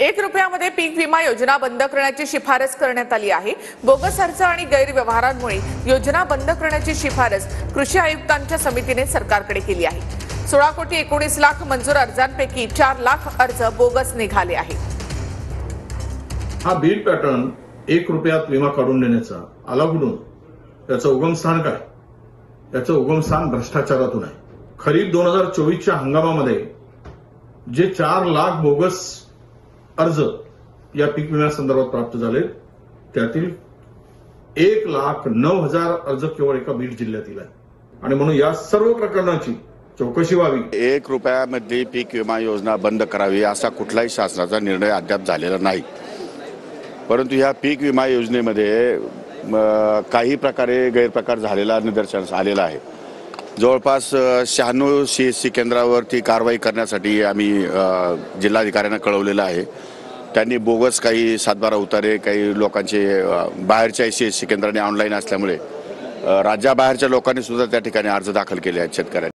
₹1 पीक विमा योजना बंद करण्याची शिफारस करण्यात आली आहे। बोगस अर्ज आणि गैरव्यवहारांमुळे योजना बंद करण्याची शिफारस कृषी आयुक्तांच्या समितीने सरकारकडे केली आहे। 16,19,00,000 मंजूर अर्जांपैकी 4 लाख अर्ज बोगस निघाले आहेत। हा बीड पॅटर्न ₹1 विमा काढून देण्याचा आला कुठून? त्याचं उगमस्थान काय? त्याचं उगमस्थान भ्रष्टाचारातून आहे। खरीप 2024च्या हंगामामध्ये जे 4 लाख बोगस अर्ज या पीक विम्यासंदर्भात प्राप्त झाले त्यातील 1,09,000 अर्ज केवळ एका बीड जिल्ह्यातील आहे आणि म्हणून या सर्व प्रकरणाची चौकशी व्हावी। ₹1 पीक विमा योजना बंद करावी असा कुठलाही शासनाचा निर्णय अद्याप झालेला नाही, परंतु या पीक विमा योजनेमध्ये काही प्रकारे गैरप्रकार झालेला निदर्शनास आलेला आहे। जवळपास 96 CSC केंद्रावरती कारवाई करण्यासाठी आम्ही जिल्हाधिकाऱ्यांना कळवलेलं आहे। त्यांनी बोगस काही 7-12 उतारे काही लोकांचे बाहेरच्या CSC केंद्राने ऑनलाईन असल्यामुळे राज्याबाहेरच्या लोकांनी सुद्धा त्या ठिकाणी अर्ज दाखल केले आहेत शेतकऱ्यांनी।